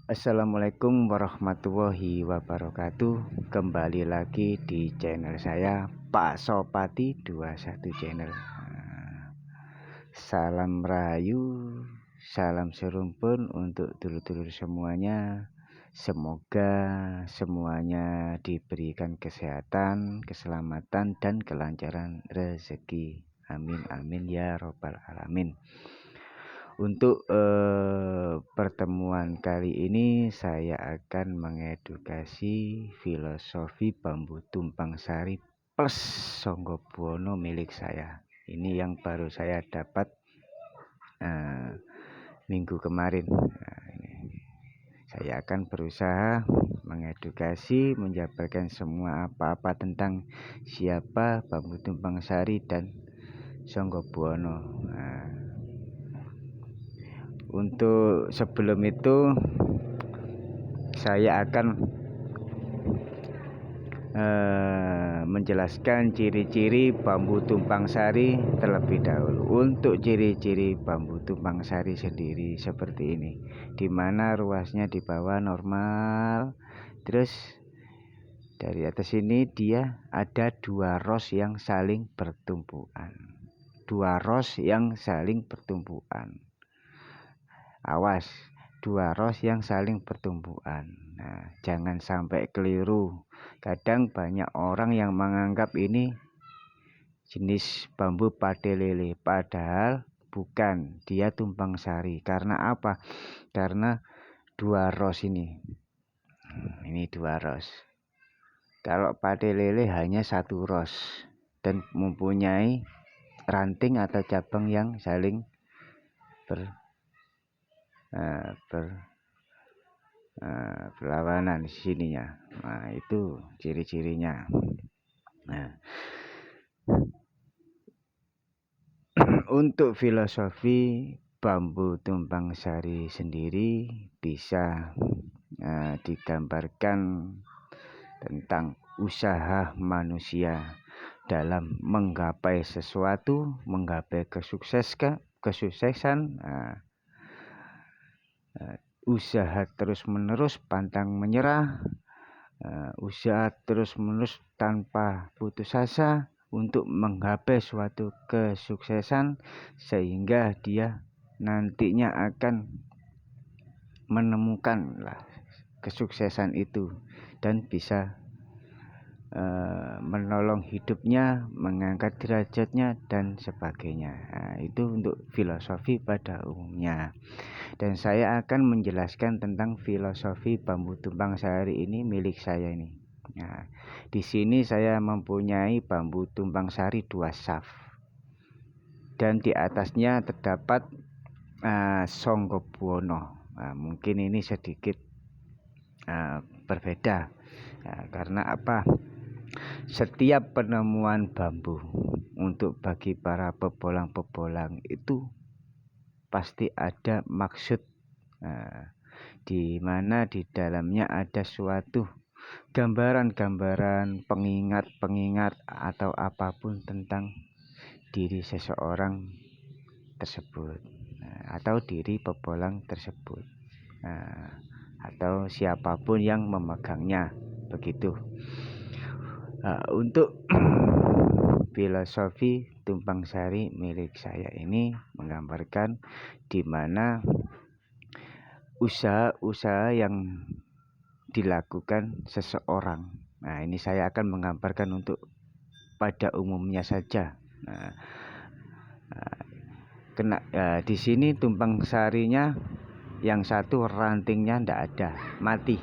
Assalamualaikum warahmatullahi wabarakatuh. Kembali lagi di channel saya Pak Sopati 21 channel. Salam rahayu, salam serumpun untuk dulur-dulur semuanya. Semoga semuanya diberikan kesehatan, keselamatan, dan kelancaran rezeki. Amin amin ya robbal alamin. Untuk pertemuan kali ini saya akan mengedukasi filosofi bambu tumpang sari plus Songgobuwono milik saya. Ini yang baru saya dapat minggu kemarin. Saya akan berusaha mengedukasi, menjabarkan semua apa-apa tentang siapa bambu tumpang sari dan Songgobuwono. Untuk sebelum itu saya akan menjelaskan ciri-ciri bambu tumpang sari terlebih dahulu. Untuk ciri-ciri bambu tumpang sari sendiri seperti ini, dimana ruasnya di bawah normal, terus dari atas ini dia ada dua ros yang saling bertumpuan. Awas, dua ros yang saling bertumpuan. Nah, jangan sampai keliru. Kadang banyak orang yang menganggap ini jenis bambu padelele, padahal bukan, dia tumpang sari. Karena apa? Karena dua ros ini. Ini dua ros. Kalau padelele hanya satu ros dan mempunyai ranting atau cabang yang saling berlawanan di sininya. Nah, itu ciri-cirinya. Nah, untuk filosofi bambu tumpang sari sendiri bisa digambarkan tentang usaha manusia dalam menggapai sesuatu, menggapai kesuksesan, usaha terus-menerus, pantang menyerah, usaha terus-menerus tanpa putus asa untuk menggapai suatu kesuksesan, sehingga dia nantinya akan menemukan kesuksesan itu dan bisa menolong hidupnya, mengangkat derajatnya dan sebagainya. Nah, itu untuk filosofi pada umumnya. Dan saya akan menjelaskan tentang filosofi bambu tumpang sari ini milik saya ini. Nah, di sini saya mempunyai bambu tumpang sari 2 saf. Dan di atasnya terdapat Songgobuwono. Nah, mungkin ini sedikit berbeda. Nah, karena apa? Setiap penemuan bambu untuk bagi para pebolang-pebolang itu pasti ada maksud, di mana di dalamnya ada suatu gambaran-gambaran, pengingat-pengingat atau apapun tentang diri seseorang tersebut, atau diri pebolang tersebut, atau siapapun yang memegangnya, begitu. Untuk filosofi tumpang sari milik saya ini menggambarkan di mana usaha-usaha yang dilakukan seseorang. Nah, ini saya akan menggambarkan untuk pada umumnya saja. Di sini tumpang sarinya yang satu rantingnya tidak ada, mati,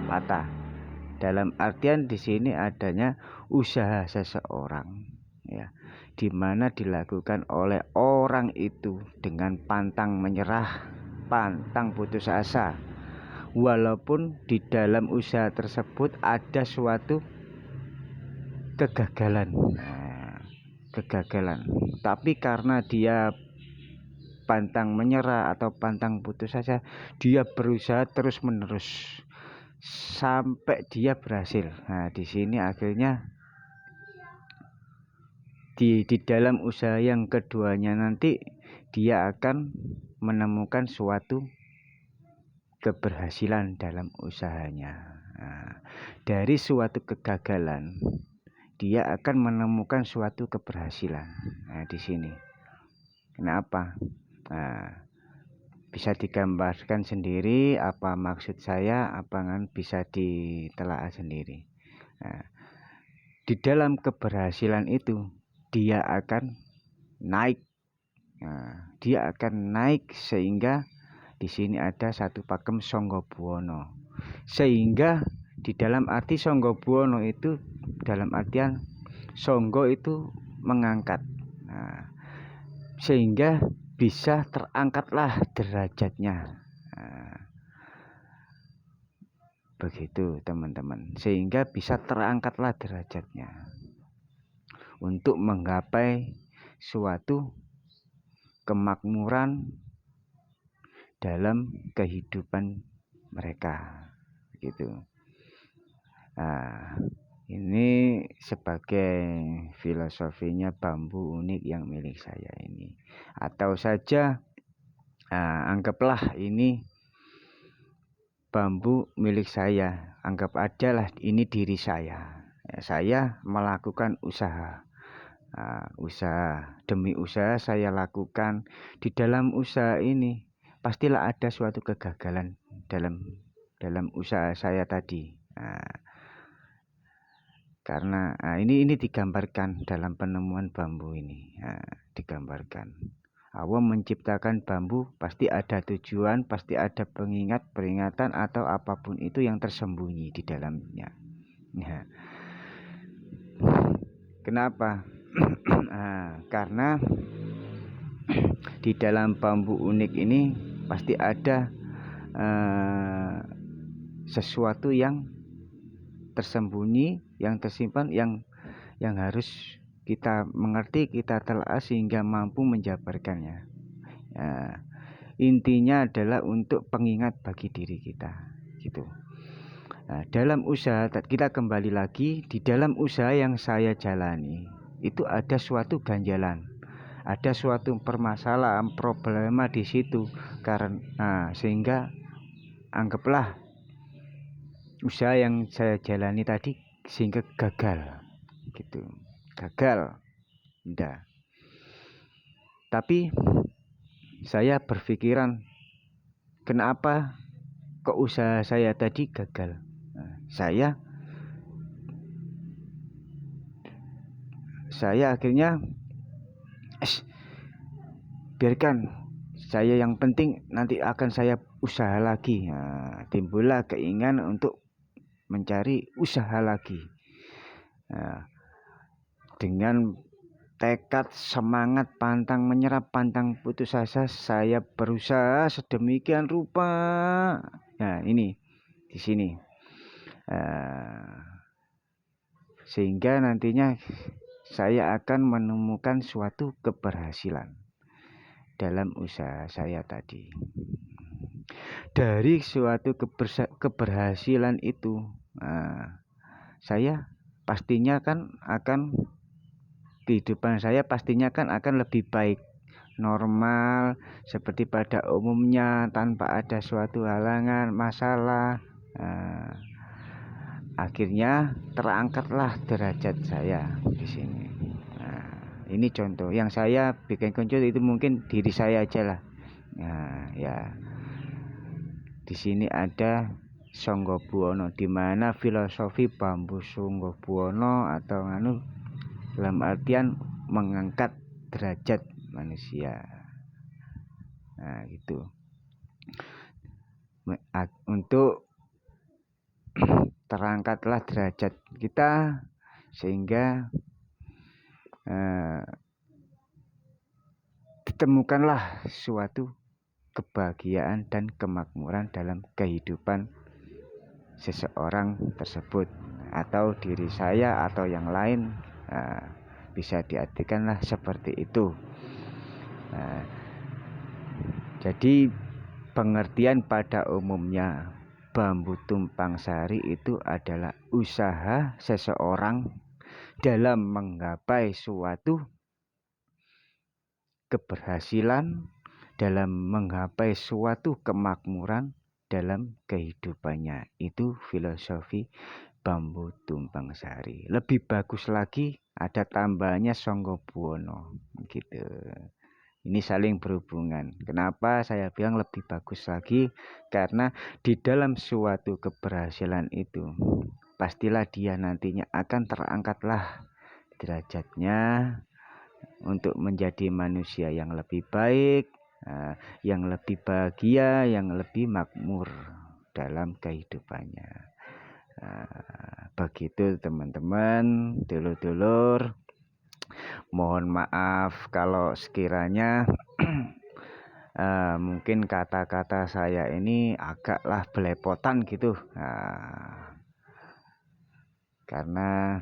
patah. Dalam artian di sini adanya usaha seseorang, ya, di mana dilakukan oleh orang itu dengan pantang menyerah, pantang putus asa, walaupun di dalam usaha tersebut ada suatu kegagalan, tapi karena dia pantang menyerah atau pantang putus asa, dia berusaha terus menerus sampai dia berhasil. Nah, di sini akhirnya di dalam usaha yang keduanya nanti dia akan menemukan suatu keberhasilan dalam usahanya. Nah, dari suatu kegagalan dia akan menemukan suatu keberhasilan. Nah, di sini. Kenapa? Nah, bisa digambarkan sendiri apa maksud saya, apa kan bisa ditelaah sendiri. Nah, di dalam keberhasilan itu dia akan naik. Nah, dia akan naik sehingga di sini ada satu pakem Sangga Buwana. Sehingga di dalam arti Sangga Buwana itu dalam artian Sangga itu mengangkat. Nah, sehingga bisa terangkatlah derajatnya. Nah, begitu teman-teman. Sehingga bisa terangkatlah derajatnya untuk menggapai suatu kemakmuran dalam kehidupan mereka gitu. Nah, ini sebagai filosofinya bambu unik yang milik saya ini. Atau saja anggaplah ini bambu milik saya, anggap aja lah ini diri saya. Saya melakukan usaha. Usaha demi usaha saya lakukan. Di dalam usaha ini pastilah ada suatu kegagalan dalam usaha saya tadi. Karena ini digambarkan dalam penemuan bambu ini. Digambarkan Allah menciptakan bambu pasti ada tujuan, pasti ada pengingat, peringatan atau apapun itu yang tersembunyi di dalamnya. Kenapa? Karena di dalam bambu unik ini pasti ada sesuatu yang tersembunyi, yang tersimpan, yang harus kita mengerti, kita telah sehingga mampu menjabarkannya. Intinya adalah untuk pengingat bagi diri kita, gitu. Nah, dalam usaha kita kembali lagi di dalam usaha yang saya jalani itu ada suatu ganjalan, ada suatu permasalahan, problema di situ karena sehingga anggaplah usaha yang saya jalani tadi sehingga gagal, gitu, gagal, enggak. Tapi saya berpikiran kenapa kok usaha saya tadi gagal. Saya akhirnya biarkan saya, yang penting nanti akan saya usaha lagi. Timbullah keinginan untuk mencari usaha lagi. Dengan tekad, semangat, pantang menyerah, pantang putus asa, saya berusaha sedemikian rupa. Nah, ini di sini. Sehingga nantinya saya akan menemukan suatu keberhasilan dalam usaha saya tadi. Dari suatu keberhasilan itu, saya pastinya kan akan kehidupan saya pastinya kan akan lebih baik, normal seperti pada umumnya tanpa ada suatu halangan, masalah. Akhirnya terangkatlah derajat saya di sini. Ini contoh yang saya bikin contoh itu mungkin diri saya aja lah. Ya. Di sini ada Sangga Buwana, di mana filosofi bambu Sangga Buwana atau dalam artian mengangkat derajat manusia. Nah, gitu. Untuk terangkatlah derajat kita sehingga ditemukanlah suatu kebahagiaan dan kemakmuran dalam kehidupan seseorang tersebut atau diri saya atau yang lain, bisa diartikanlah seperti itu. Jadi pengertian pada umumnya bambu tumpang sari itu adalah usaha seseorang dalam menggapai suatu keberhasilan, dalam menggapai suatu kemakmuran dalam kehidupannya. Itu filosofi bambu tumpang sari. Lebih bagus lagi ada tambahannya Sangga Buwana gitu. Ini saling berhubungan. Kenapa saya bilang lebih bagus lagi? Karena di dalam suatu keberhasilan itu pastilah dia nantinya akan terangkatlah derajatnya untuk menjadi manusia yang lebih baik, yang lebih bahagia, yang lebih makmur dalam kehidupannya. Begitu teman-teman, dulur-dulur. Mohon maaf kalau sekiranya mungkin kata-kata saya ini agaklah belepotan gitu. Karena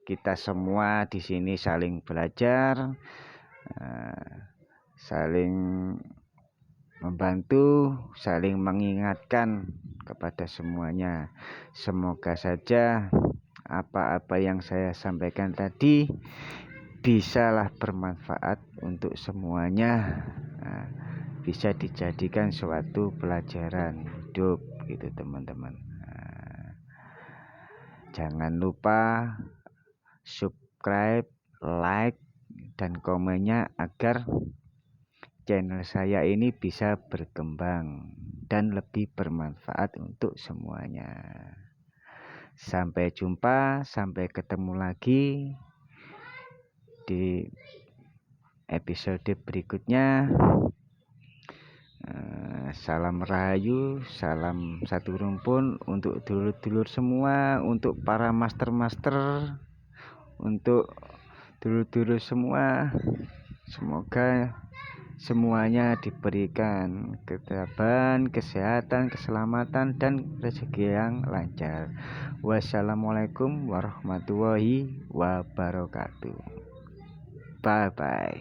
kita semua di sini saling belajar, saling membantu, saling mengingatkan kepada semuanya. Semoga saja apa-apa yang saya sampaikan tadi bisalah bermanfaat untuk semuanya, bisa dijadikan suatu pelajaran hidup gitu teman-teman. Jangan lupa subscribe, like, dan komennya agar channel saya ini bisa berkembang dan lebih bermanfaat untuk semuanya. Sampai jumpa, sampai ketemu lagi di episode berikutnya. Salam rahayu, salam satu rumpun untuk dulur-dulur semua, untuk para master-master, untuk dulur-dulur semua. Semoga semuanya diberikan ketabahan, kesehatan, keselamatan, dan rezeki yang lancar. Wassalamualaikum warahmatullahi wabarakatuh. Bye bye.